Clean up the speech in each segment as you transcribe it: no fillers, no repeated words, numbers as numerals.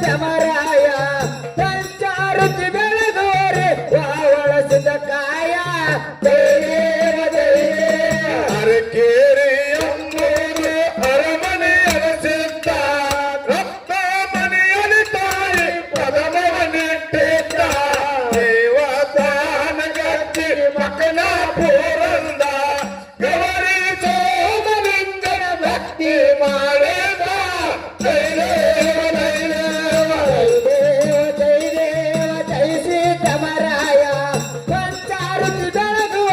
ಸಮರಾಯ ಸಂಚಾರಕ್ಕೆ ಬೆಳೆದೋರೆ ವಾವಳಸಿದ ಕಾಯ ಜಯ ಜಯ ಅರಕೇರಿ ಎಂಬೂರು ಅರಮನೆ ಅರಸಿದ್ದ ರಕ್ತ ಮನೆಯಲ್ಲಿ ತಾಯಿ ಪದಮವನಿಟ್ಟಿದ್ದ ದೇವತಾನ ಗಟ್ಟಿ ಮಕನ ಪೂರಂದ ಗೌರಿ ಸೋಮಲಿಂಗನ ಭಕ್ತಿ ಮಾಡಿದ ಜಯ ದೇವ ಜಯ ಸೀತಮರಾಯ ಸಂಚಾರಕ್ಕೆ ಬೆಳೆದೋರೆ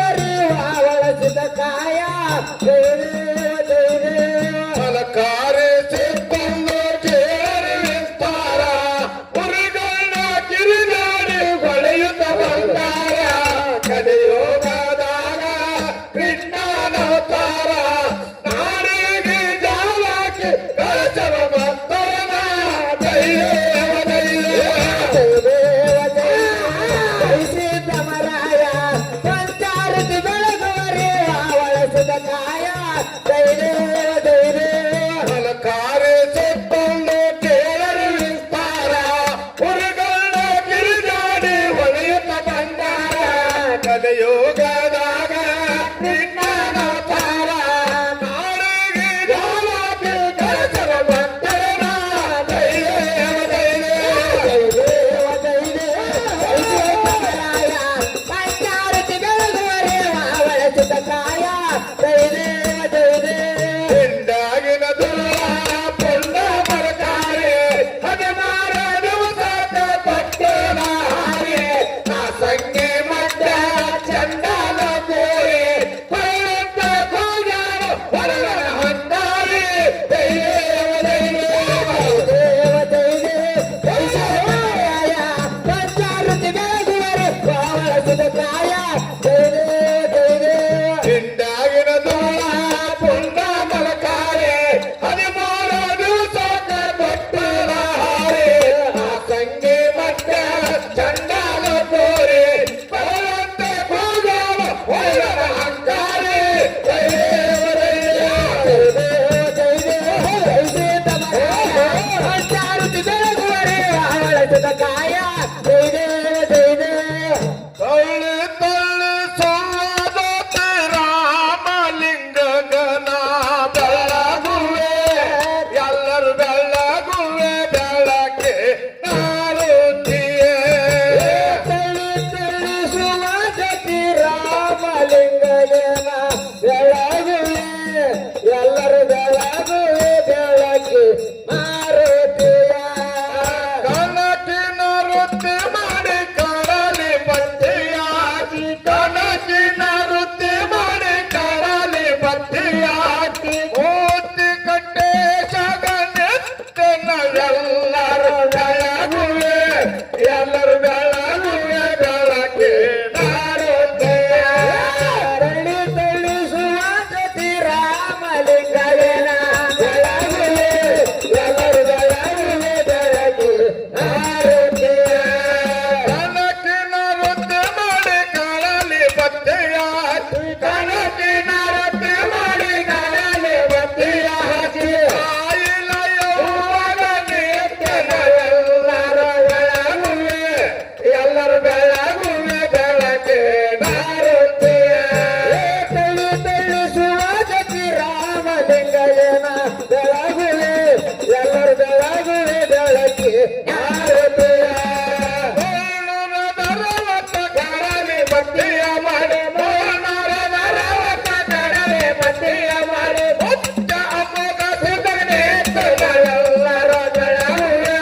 ವಾವಳಸಿದ ಕಾಯ ಫಲಕಾರಿ ಸಿಬ್ಬಂದು ಕೇಳಿ ವಿಸ್ತಾರ ಉರಿಗಣ್ಣ ಕಿರಿದಾಡಿ ಹೊಳೆಯುತ್ತ ಬಂದಾರ ಕಲಿಯೋಗದಾಗ ಕೃಷ್ಣನವತಾರ ನಾಡಿಗೆ ಜಾಲಕ್ಕೆ ಕಳಚವ ಭಕ್ತನ ಸೀತಮರಾಯ ಸಂಚಾರಕ್ಕೆ ಬೆಳೆದೋರೆ ವಾವಳಸಿದ ಕಾಯ ಫಲಕಾರಿ ಸಿಬ್ಬಂದು ಕೇಳಿ ವಿಸ್ತಾರ ಉರಿಗಣ್ಣ ಕಿರಿದಾಡಿ ಹೊಳೆಯುತ್ತ ಬಂದಾರ ಕಲಿಯೋಗದಾಗ ಕೃಷ್ಣನವತಾರ ನಾಡಿಗೆ ಜಾಲಕ್ಕೆ ಕಳಚವ ಭಕ್ತನ ಸಂಚಾರಕ್ಕೆ ಬೆಳೆದೋರೆ ವಾವಳಸಿದ ಕಾಯ ಹಿಂಡಾಗಿನ ದುರ್ಗ ಪುಂಡ ಮರಕಾರಿ ಹದಿನಾರ ದಿವಸದ ಪಟ್ಟಣ ಹಾರಿ ನಾ ಸಂಗೆ ಮಟ್ಟ ಚಂಡಾಲ ಕೋರಿ ಹೊರಟ ಕೋಜಾರ ಹೊರಗಣ ಹೊಂದಾರಿ ಸಂಚಾರಕ್ಕೆ ಬೆಳೆದೋರೆ ವಾವಳಸಿದ ಕಾಯ ಹಿಂಡಾಗಿನ ದುರ್ಗ ಪುಂಡ ಮರಕಾರಿ ಹದಿಮೂರ ದಿವಸದ ಪಟ್ಟಣ ಹಾರಿ ನಾ ಸಂಗೆ ಮಟ್ಟ ಚಂಡಾಲ ಕೋರಿ ಹೊರಟ ಕೋಜಾರ ಹೊರಗಣ ಹಂಗಾರಿ ಸಂಚಾರಕ್ಕೆ ಬೆಳೆದೋರೆ ವಾವಳಸಿದ ಕಾಯ ತಳ್ಳಿ ತಳ್ಳಿ ಸೋದತೆ ರಾಮಲಿಂಗನ ಬೆಳಗುವೆ ಎಲ್ಲರೂ ಬೆಳಗುವೆ ಬೆಳಕೆ ನಾರುತಿಯೇ ಸುಮತಿ ರಾಮಲಿಂಗನ ಬೆಳಗುವೆ ಎಲ್ಲರೂ ಬೆಳಗುವೆ ಬೆಳಕಿ ಮಾರುತಿಯ ಕನಕಿನ ವೃತ್ತಿ ಮಾಡಿ ಕಡಲಿ ಬತ್ತಿಯಾಕಿ ಕನಕಿನ ವೃತ್ತಿ ಮಾಡಿ ಕಡಲಿ ಬತ್ತಿಯಾಕಿ ಮೂರ್ತಿ ಕಟ್ಟೆ ಶಗನೆತ್ತನ ಎಲ್ಲರೂ ಬೆಳಗುವೆ ಎಲ್ಲರೂ ಬೆಳಗುವೆ ಬೆಳಕೆ ನಾರುತಿಯ ತಳ್ಳಿ ತಳ್ಳಿ ಸುಮತಿ ರಾಮಲಿಂಗನ ಬೆಳಗುವೆ ಎಲ್ಲರೂ ಬೆಳಗುವೆ ಬೆಳಕಿ ಮಾರುತಿಯ ಕನಕಿನ ವೃತ್ತಿ ಮಾಡಿ ಕಡಲಿ ಬತ್ತಿಯಾಕಿ ಕನಕಿನ ವೃತ್ತಿ ಮಾಡಿ ಕಡಲಿ ಬತ್ತಿಯಾಕಿ ಆಯಿಲ ಯೌವನ ನಿತ್ಯನ ಎಲ್ಲರೂ ಬೆಳಗುವೆ ಎಲ್ಲರೂ ಬೆಳಗುವೆ ಬೆಳಕೆ ನಾರುತಿಯ ತಳ್ಳಿ ತಳ್ಳಿ ಸುಮತಿ ರಾಮಲಿಂಗನ ಬೆಳಗುವೆ ಎಲ್ಲರೂ ಬೆಳಗುವೆ ಬೆಳಕಿ ಮಾರುತಿಯ ಮೋಹನರ ದರವತ್ತ ಕಡಲಿ ಬತ್ತಿಯ ಮಾಡಿ ಮೋಹನರ ದರವತ್ತ ಕಡಲಿ ಬತ್ತಿಯ ಮಾಡಿ ಮುಚ್ಚ ಅಮೋಘ ಸಿದ್ಧನೆ ಎಲ್ಲರೂ ಬೆಳಗುವೆ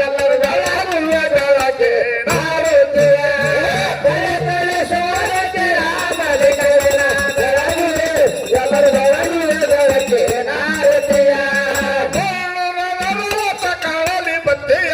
ಎಲ್ಲರೂ ಬೆಳಗುವೆ ಬೆಳಕೆ ನಾರುತಿಯ ತಳ್ಳಿ ಸುಮತಿ ರಾಮಲಿಂಗನ ಬೆಳಗುವೆ ಎಲ್ಲರೂ ಬೆಳಗುವೆ ಬೆಳಕಿ ಮಾರುತಿಯ ಮೋಹನರ ದರವತ್ತ ಕಡಲಿ ಬತ್ತಿಯ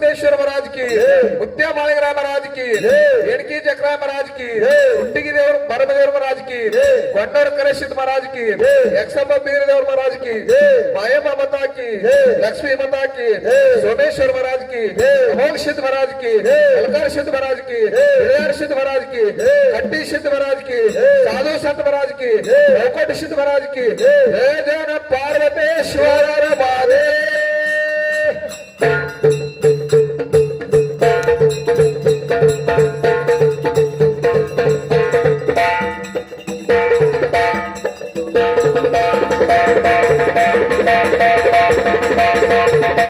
सिद्धेश्वर महाराज की मुत्या माळिंगराय महाराज की येणकी चक्राय महाराज की कुंटिगी देवर भरमदेवर महाराज की ಕೊಂಡೂರು ಕರೇಶಿತ್ महाराज की यक्षंब बीर देवर महाराज की मायम्मा माता की लक्ष्मी माता की सोमेश्वर महाराज की अमोघ सिद्ध महाराज की अलकार सिद्ध महाराज की हिरियर सिद्ध महाराज की खट्टी सिद्ध महाराज की साधु संत महाराज की लौकट सिद्ध महाराज की जय जय पार्वतेश्वर